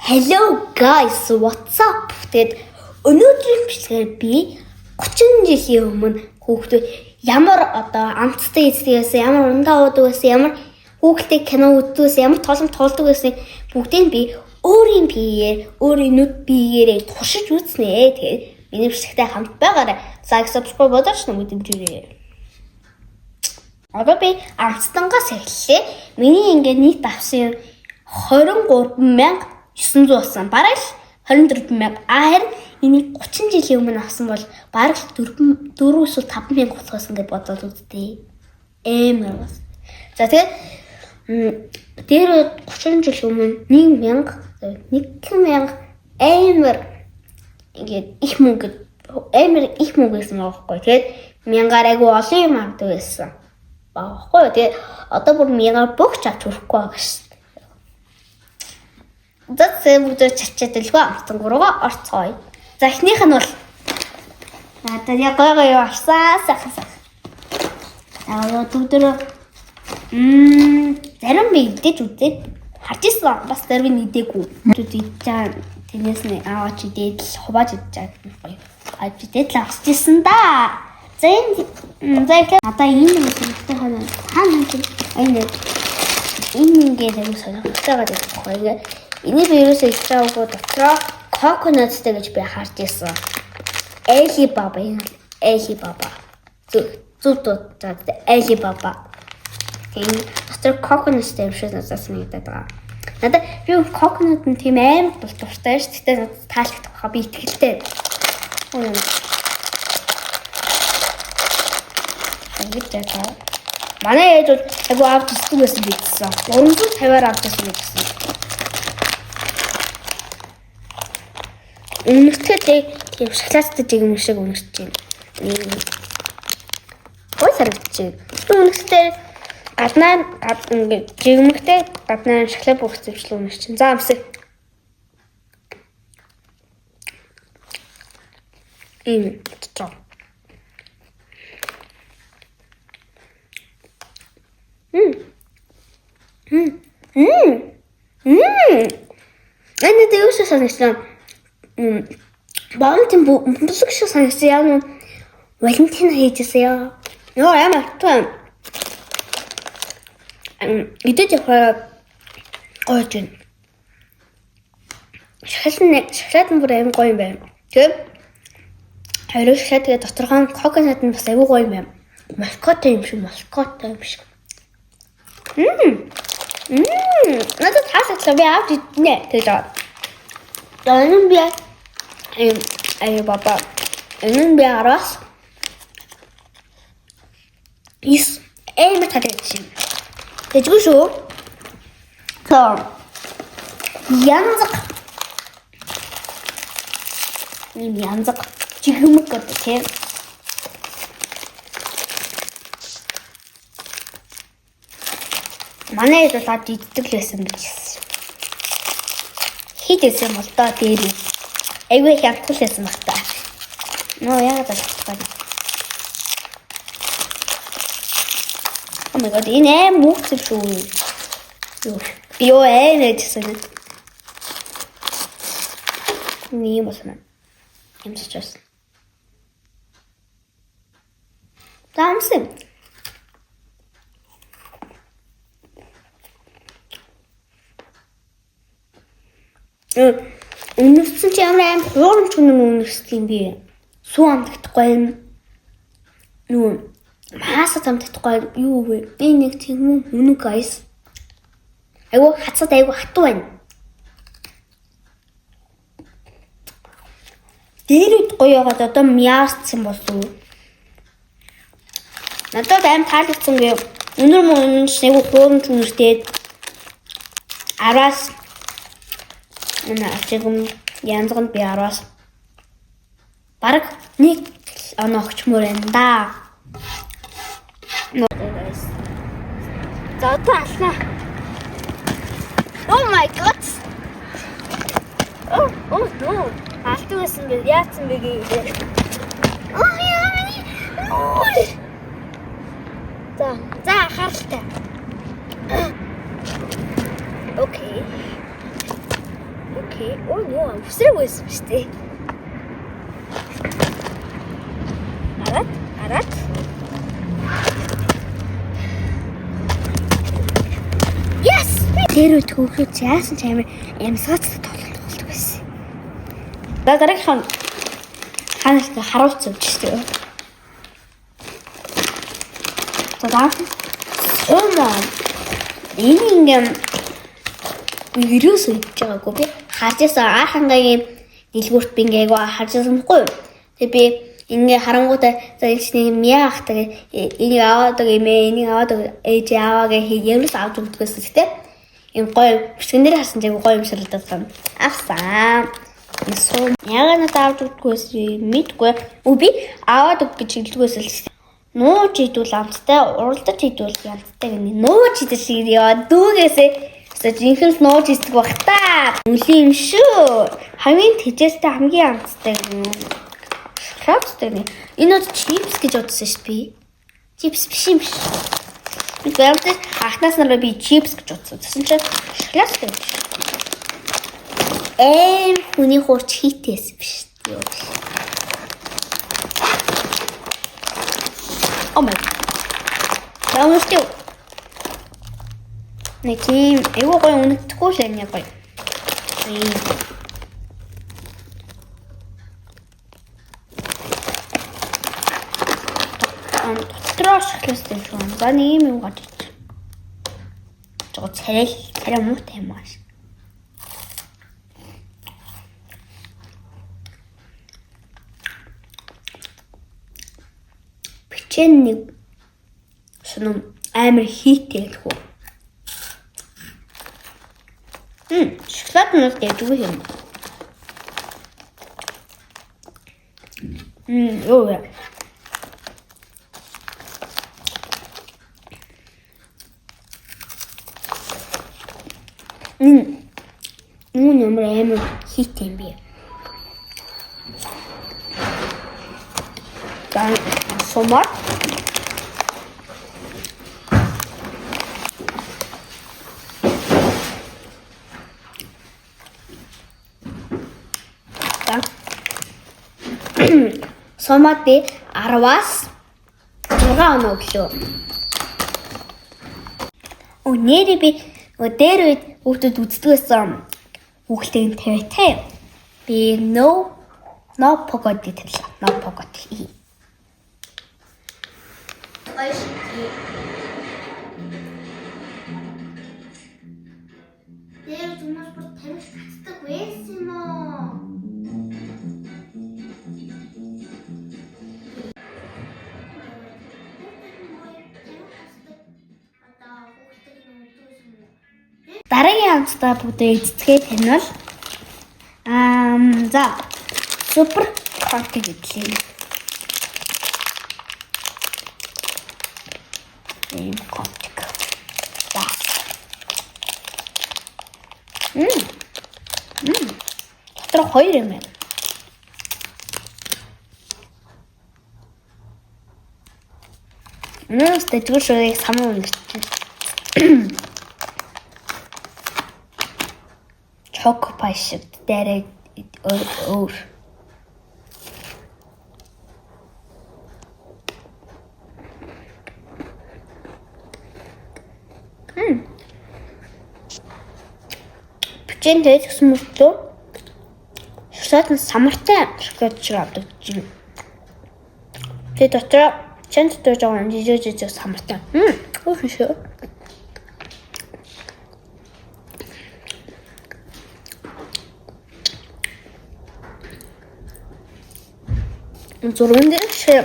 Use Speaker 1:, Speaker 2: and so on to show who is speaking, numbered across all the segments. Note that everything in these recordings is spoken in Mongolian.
Speaker 1: Hello guys, what's up? Тэгээд өнөөдрийн бичлэгээр би 30 жилийн өмнө хүүхдүүд ямар одоо амттай эзлээс ямар ундаа уудаг байсан, ямар хүүхдээ кино үздэг, ямар тоглоом тоглодог байсан бүгдийг би өөрийн биеэр, өөрийн нүд биеэрээ туршиж үзнэ. Тэгээд миний бичлэгтэй хамт байгаарай. Like, subscribe бодооч мэдэмжээрэй. Одоо би амттангаас эхэллээ. Миний ингээд нийт авсан 23,900 болсон. Бараг 24,000. Харин энийг 30 жилийн өмнө авсан бол бараг 4-5,000 болох гэж бодоод үзтээ. Амар бас. За тэгээд дээр 30 жилийн өмнө 1,000 амар ингээд их мөнгө байсан байхгүй. Тэгээд 1000-аар айгу олон юм авдаг байсан. Баггүй. Тэгээд одоо бүр 1000-аар богч авч хүрэхгүй байгаа шүү. За бүгд чачаад илгүй амтсан гурваа орцгоё. За эхнийх нь бол надад яг гоё авсан сайхан. Аа өдөр зарим би идэж үзээд харж ирсэн бас зарим нь идээгүй. Идэж чаа тэрнээс нь аваач идээд л хувааж идэж байгаа. Авч идээд л авч ирсэн да. За энэ одоо энэ юм хаана энэ ингээд юм сонирхолтой байгаа байхгүй. Энийг би ерөөсөө ихраагүй дотроо coconutтэй гэж би харж ирсэн. Alibaba. Зүг дуудаад Alibaba. Тэгээд дотроо coconutтэй юм шиг надаас нэгдээд байгаа. Надад би coconut нь тийм амар дуртай шүү. Тэгтээ надад таалагдах баха би итгэлтэй. Манай ээж бол айгу авч ирсэн байсан гэсэн. 350-аар авч ирсэн гэсэн. Үнэхээр тийм шоколадтай жигмэг шиг үнэрч байна. Гой сарвч. Үнэхээр гаднаа ингээд жигмэгтэй гаднаа шоколад бүрхцэмжлүү үнэрч байна. За амсаг. Тоо. Энд дэвшээ санагдсан. Баунтин бүсэг шиг санагдсан. Яг Валентин хийжсэн. Яа ямар тань. Идэж явахаар гойж байна. Шоколад нь бүр амар гоё юм байна. Тэгээд хоёроо шоколад тэгээд доторх нь coconut нь бас аюу гоё юм байна. Москотой юм шиг. Надад таасаглаа би авч иднэ. Тэгээд энэ би Alibaba. Энэ би араас ის ემ თაგეთში. ეჯგუშო. თო. янзаг. 님 янзаг. 지금 어떻게? манай хэд та диддэг л байсан гэж хэлсэн. Хийдсэн бол та дээр. Айгүй хямдхан байсан баг та. Нөө яагаад болохгүй. Oh my god, энэ мууц шүү. Йоо ээнэжсэн. Nii басна. Ямсчаас. Таамсан. Үнэрсэн чи ямар аим хуурамч үнэрсэн юм бэ? Сүү амтдахгүй юм. Нүү маасаа амтдахгүй юу вэ? Би нэг тийм үнэн guys. Айгу хацад айгу хатуу байна. Дээрэд гоё ягаад одоо мяасцсан болов. Надад аим таалагдсан гээ. Үнэр айгу хуурамч үнэртэй. Араас Начигм янзганд би араас бараг нэг оноо өгчмөр байна да. За одоо ална. Oh my god. Oh no. Алтуусан би яатсан бэ гээ. Oh яа. За харалтай. Окей. Окей. Ой, нөө өсрэг байсан шүү дээ. Арат. Yes! Тэр үед хөөхөж яасан ч амсгацтай тоглолт байсан. Дараагийн ханаас харуулж өгч шүү дээ. Энэ ингээм вирус үйж байгаагүй би харж байсан хангагийн дэлгүүрт би ингээ харж байсангүй. Тэгээ би ингээ харангуудаа за энэ мяа ахтаа энийг аваад энийг аваад ээж аваа гэх явлаас авч өгдөгөөс гэхдээ энэ гоё бичгэнээр харсан яг гоё юм ширэлдэж байна. Авсан. Эсвэл яагаад надад авч өгдөгөөс мэдгүй. Би аваад өг гэж хэлдэгөөс л нууж идвэл амттай, уралдаж идвэл янзтай гэнэ. Нууж идэх шиг яа дүүгээсээ жинхэнэ нууж идэх бах та. Үлийн шүү. Хамгийн тэжээстэй хамгийн амттай гэнэ. Шоколадтай нэ. Энэ нь чипс гэж бодсон шүү би. Чипс биш юм биш. Би гэртээ ахнаас нараа би чипс гэж бодсон. Тэсэн чинь шоколадтай биш. Хүний хурц хийтээс биш. Oh my god. Яамш тий. Нэг тийм эйгоо гоё үнэтгэхгүй л энэ гоё. Трош хэвчээ шүү. За нэг юм гад. Жоо царай муутай юм ааш. Нэг шинэ амар хийтэй л хөө. Шоколад нь дэвгүй юм. Юу яа. Амар хийтэй юм би. Dan somar. Somati 10-аас 6 оноо өглөө. Нэрээ би дээр үед хүүхдүүд үздэгсэн хүүхдийн тавитай. Би no pogod гэдэг. No pogod. Тэр хүмүүс бүр тамиг татдаг байсан юм аа. Дараагийн хамтдаа бүгдээ эцэцгээ танил. За супер парти гэдлээ. Ийм котик. За. Тэр хоёр юм байна. Тэтгэр шогийг самуу өнгөрч. Choco pie шиг дээрээ өөр. Бичэн дээр гэсэн мөртөө шоколад нь самартай шоколад шиг авдаг юм. Тэгээ дотор чант дээр жоохон жижиг самартай. Өөр шүү. Зурган дээр шээ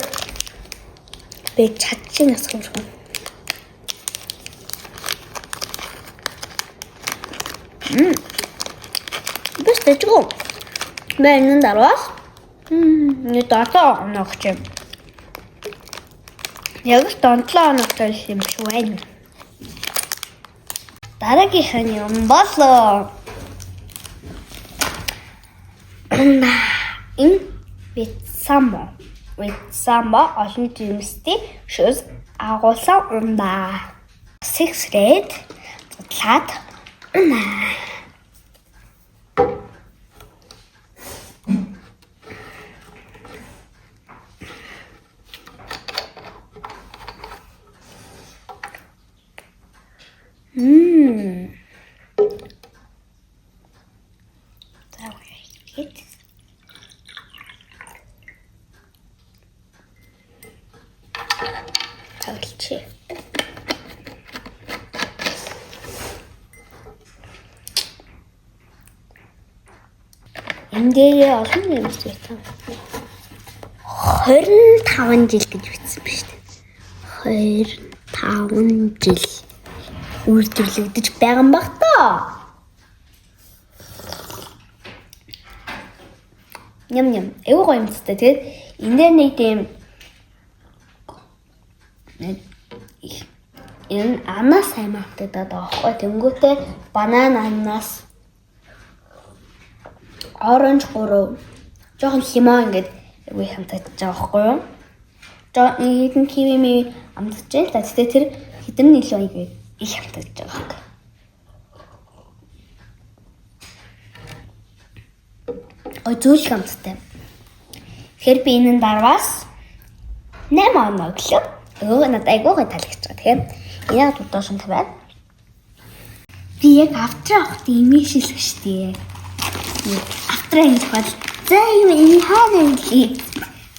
Speaker 1: би чадчихна асуурах. Бис тэжгүй. Бэнэн дараас. Нэг дата оногч юм. Яг л донтлоо оногтой юм шиг байна. Дараагийнх нь юм болоо. Энэ Витсама олон жимстэй шүс агуулсан ундаа. Six red задлаад Хэд. Тавилчи. Эндээ олон нэмж байсан. 25 жил гэж бичсэн ба шүү дээ. 25 жил үйлдвэрлэгдэж байгаа юм баг таа. Ням. Эвгүй гоё юм зү. Тэгээд энэ дээр нэг тийм энэ анаас аймагтад байгаа. Тэнгүүтээ банан анаас оранж 3 жоохон лимон ингээд эвгүй хамтагдаж байгаа байхгүй юу? Хэдэн киви ми амтж байна л да. Тэгтээ тэр хэдэн илүү ингээд их хамтагдаж байгаа хэрэг. Зүйл хамттай. Тэгэхээр би энэ дарваас 8 оноо өглөө. Надад айгүй гой таалагдж байгаа. Тэгэхээр яг дутаашин тавиад би яг автраа авахт имэйшил гэжтэй. Автраа хийж бод. За юм энэ хаана юм ли?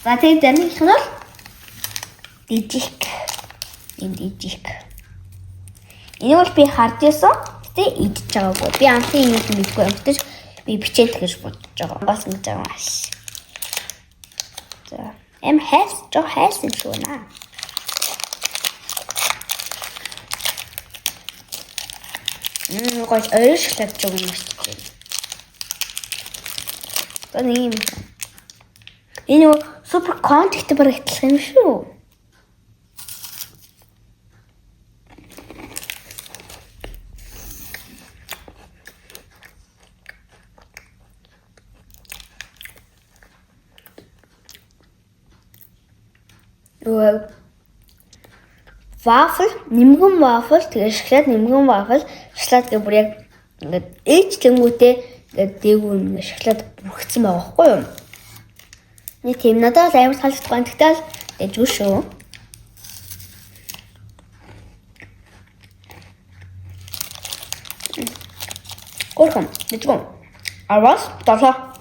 Speaker 1: За тэгээд дараагийнх нь бол дижик. Энэ дижик. Энэ бол би харж байсан. Гэтэ идэж байгаагүй. Би анхны юм мэдгүй юм. Гэтэ би бичээд гэж бодож байгаа. Бас ингэж байгаа маш. За хайсан шүү наа. Гой ойршлаад жоо юм шүү. Таны юм. Энэ супер контакт барагдах юм шүү. Waffle, нимгэн waffle, тэгээ шоколад нимгэн waffle, шоколад гэх бүр яг ингээд ээж тэнгүүтээ ингээд дээгүүр ингээд шоколад бүрхсэн байгаа байхгүй юу? Нэг тийм надад амар таалагдсан. Тэгтэл дэж үү шүү. Гурхан, дэж үү. Аваас долоо.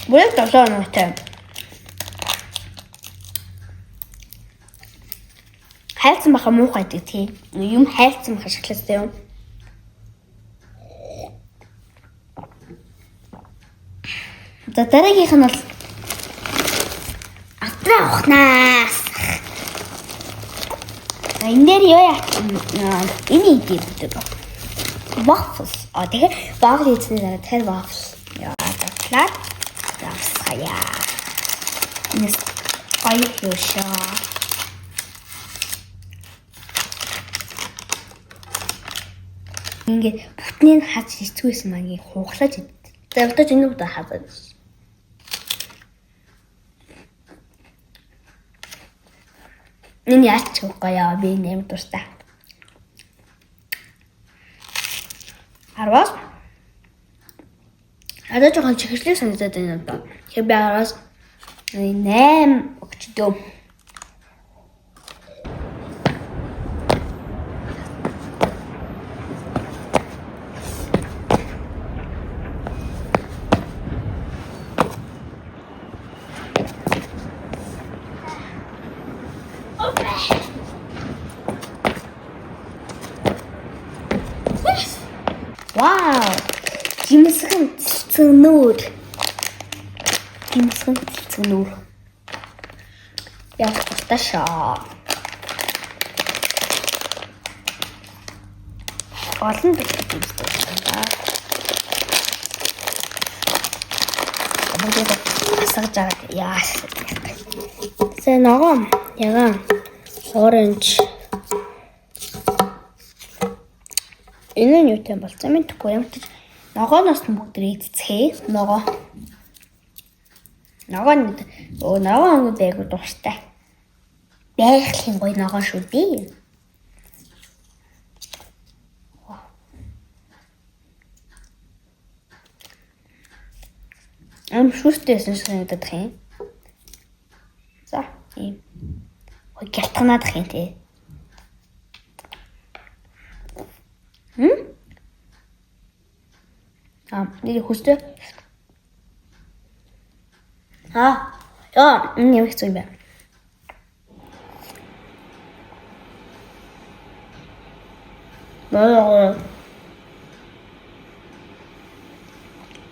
Speaker 1: Бүрэг долоо нөтэй. Хайцсан баха муухай гэдэг тийм. Юм хайцсан баха шоколадтай юм. За дараагийнх нь бол автраа ухнаас. Энэ дээр юу яа? Энэ идэх гэдэг. Waffles. Тэгэхээр waffle хийсний дараа тэр waffle. Яа, татлаад. Завсая. Нэс файхшаа. Ингээд бүтнийг хаз хэцүүсэн магийг хуглаж идэ. За өвдөж энэ удаа хазаад. Энэ яач чихгүй яа би нэм дуртай. Араас одоо жоохон чихэрлэг санагдаад байна даа. Тэгэхээр би араас 8 өгчдөө. Вау! Жимсгэн цэцгнүүр. Яг ташаа. Олон бэлтгэж байна. Абонтыг асгаж байгаа. Яаш. Сэн ногоон. Ягаан. Оранж. Энэ нь юу юм бол замын төхгүй юм гэж ногооноос нь бүгд эцэхээ. Ногоон айгу дуртай. Байгалийн гоё ногоон шүү дээ. Шүүртэйсэн санагдах юм. За, ийм. Ой, гялтганаадах юм тий. Нэр хүстэй. Яа, энэ яг хэцүү юм байна.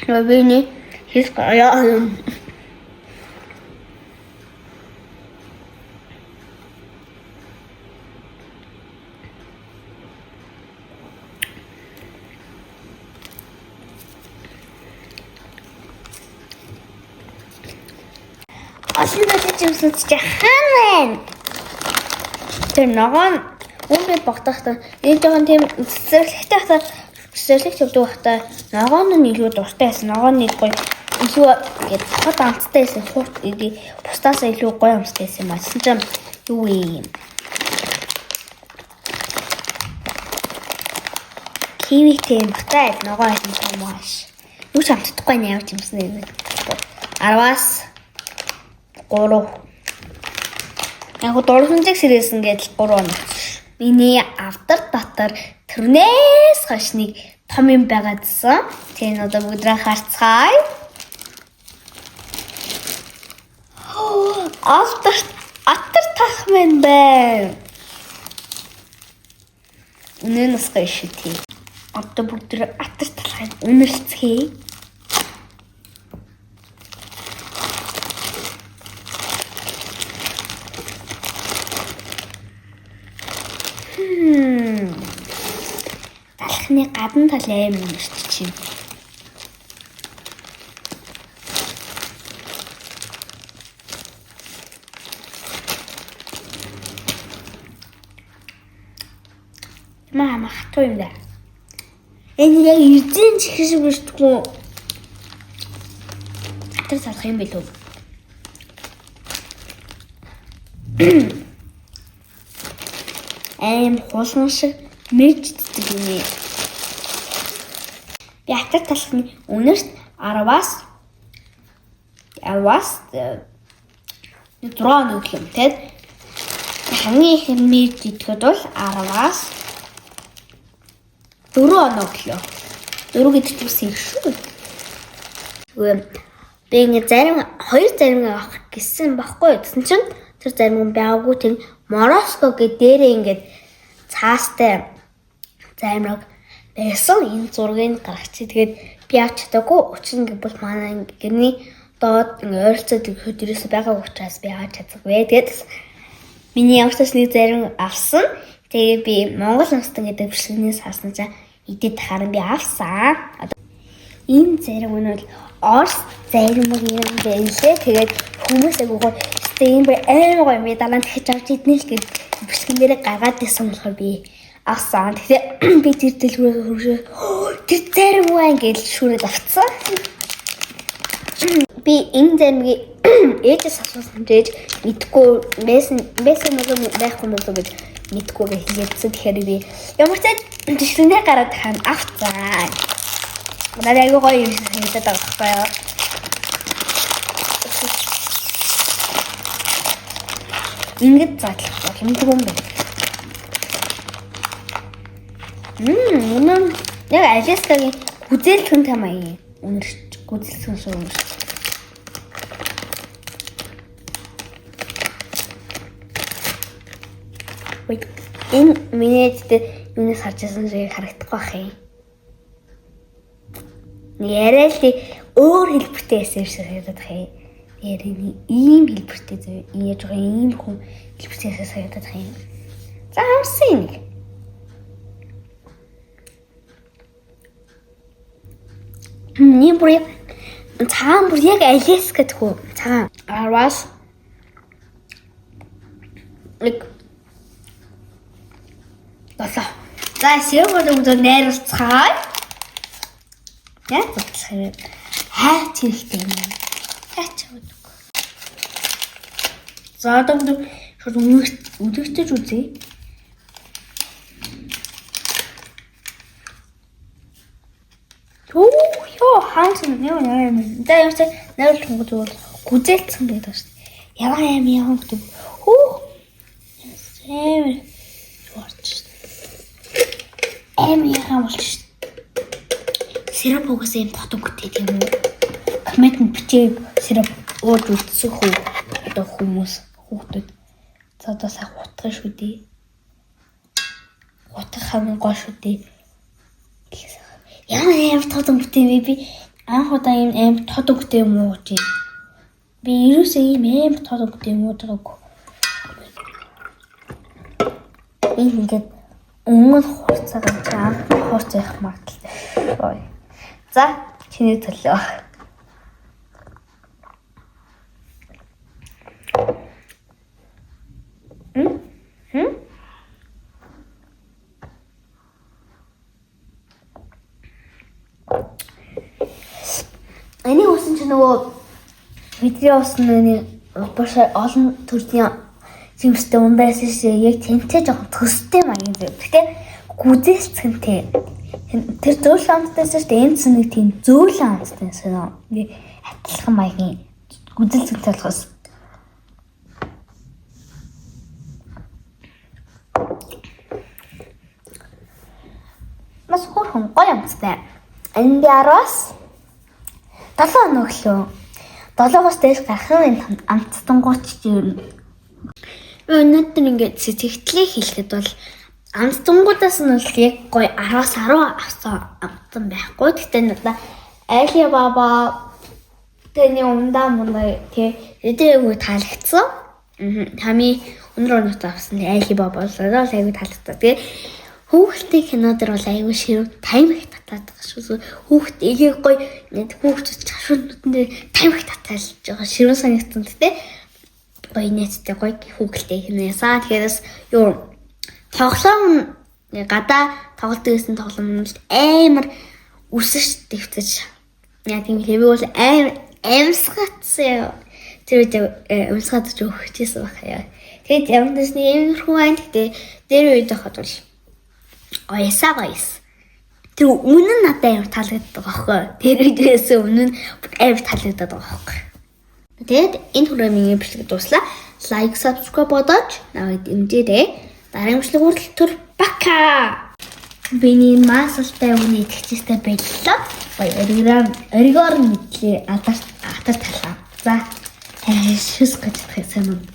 Speaker 1: Бэний хийх яа. Асуулт чимсэж хаана вэ? Тэр ногоон үнэ багтахтаа энэ жоохон тийм цэцэрлэгтэй хата цэцэрлэгт явдаг хата ногоон нь илүү дуртай байсан. Ногоон нэг гоё илүү гээд хот амттай байсан. Хурд иди бусдаас илүү гоё амттай байсан юм аа. Тэгсэн чинь юу юм? Кивитэй багтай ногоон юм маш. Юу ч амтдаггүй нэ явж юмсан юм. 10-аас 3. Яг дурсамжиг сэрээсэн гэдэл 3 оног. Миний автар дотор тэрнээс хойш нэг том юм байгаадсан. Тэгээ одоо бүгдрээ харцгаая. Автар тах мэн байна. Үнэнээс гайш тий. Одоо бүгдрээ автар талхайг үнэлцгээе. Талхны гадна тал аим юмшч чинь. Мама хатуу юм да. Энэ яг эзэн чих шиг бишдэггүй. Хатар салах юм билүү? Аим хулган шиг мэддэг юм. Би хатар талхны үнэрт 10-аас 6 нүглэм тэгэд хамгийн их мэддэхэд бол 10-аас 4 оноо гэлөө. 4 гэдэг чинь их шүү. Би ингэ зарим 2 зарим авах гэсэн баггүй. Тэгсэн чинь тэр зарим байгаагүй тийм Мороско гэдэг дээрээ ингээд цаастай заримыг байсан. Энэ зургийг гаргачих. Тэгээд би авч чадаагүй. Учир нь бол манай гэрний доод ойролцоод хөдөрөөс байгаа учраас би авч чадаагүй. Тэгээд миний явцаас нэг зарим авсан. Тэгээ би Монгол амстан гэдэг бичлэгнээс харсан чинь идэд харан би авсан. Энэ зарим нь бол Орос зарим юм байлээ. Тэгээд хүмүүс агуугаа тийм амар медаль тэгж авч иднэ л гэж бичлэгнээрээ гаргаад байсан болохоор би авсан. Тэгэхээр би тэр дэлгүүрээ хөршөө тэр зарим уу ингэж шүрээд авцсан. Би энэ зармыг ээжээс асуусан гэж мэдгүй байсан нэг байхгүй мөн гэж мэдгүй хэлсэн. Тэгэхээр би ямар ч бичлэгнээ гараад хаана авцсан. Надад айгүй гоё юм хэлээд байгаа байхгүй юу? Ингэж задлах боломжгүй юм байна. Яг Алискагийн гүзээлхэн тамаа үнэрч гүзэлсэн шүү. Wait, энэ минутад юунаас харжсэн шиг харагдахгүй бах юм. Яриа л өөр хэлбэртэй байсан шиг харагдах юм. Ярианы ийм хэлбэртэй зөв яаж байгаа ийм хүн хэлбэртэй харагдах юм. За хамсан нэг. Нэг бүр цаан бүр яг Алиска гэхүү. Цаан 10-аас нэг болоо. За сэргүүд өгдөө найруулцгаая. Яг бодлоо. Хайт хэрэгтэй юм. Хайт өгдөг. За одоо шууд үдэгтэж үзье. Ёо хаансан юм. За ямар ч найруулах юм бол гүзээлцэн гэдэг шүү дээ. Ямар юм гэдэг. Сэмэр орч. Яам болчих. Сироп угсаа юм татгүйтэй тийм үү? Коммент бичээ сироп ууж үзсэн хүмүүс хүүхдүүд. За одоо сайн гутгах шүү дээ. Гутгах хамгийн гол шүү дээ. Ямар амар тод өнгөтэй вэ би анх удаа ийм амар тод өнгөтэй юм уу гэж. Би ерөөсөө ийм амар тод өнгөтэй юм уу даагүй. Ингээд өмнө хурцаагаа чам хурцаах магадaltaй. За чиний төлөө. Энийг усан ч нөгөө бидний усан бас олон төрлийн зэмстэй ундаасан шээ яг тэнцээ жоохон төстэй маяг юм. Гэтэ гүзээлцэнтэй. Тэр зөөл амттай шүү дээ. Энэ нэг тийм зөөл амттай шүү. Нэг адилхан маягийн гүзээлцэнтэй болохоос. Маш хөрхөн гоё амттай. Энэ би 10-аас 7 хоног лөө. 7-оос дээш гарахын амттангууч чинь өнөөдөр ингээд сэтгэлээ хэлэхэд бол амттангуудаас нь бол яг гоё 10-аас 10 авсан амттан байхгүй. Гэтэ надаа Али Баба тэний ундаа мунаа тэдээгүй таалагдсан. Хамгийн өндөр оноотой авсан Али Баба бол айгүй таалагдсан. Тэгээ хүүхдтэй кино дэр бол айгүй ширүү таймх татаад байгаа шүү. Хүүхд эгийг гоё хүүхдүүд чашуунуудын таймх татаалж байгаа ширүү санагдсан гэдэг. Гоё нэттэй гоё хүүхдтэй кино ясаа. Тэгэхээр юу тоглоом гадаа тоглолт гэсэн тоглоом нь амар үсэж дэвтэж. Яг тийм хэвээ бол амсгацсан. Тэр үед амсгацж өгчээсэн бахаяа. Тэгээд ямдас нэг юмрхүү байна гэдэг дээр үед байхад бол гоёсаа гоёс. Тэр үнэн надад амар таалагддаг байхгүй. Тэр үедээс өмнө амар таалагддаг байхгүй. Тэгээд энэ хүрээний бичлэг дуслаа. Лайк, subscribe бодож наваад дэмжээрэй. Дараагийн бичлэг хүртэл түр бака. Биний маасалтай өгний итгэжтэй байлаа. Оригоор мэдлээ атар талаа. За шүс гэж хэлсэн юм.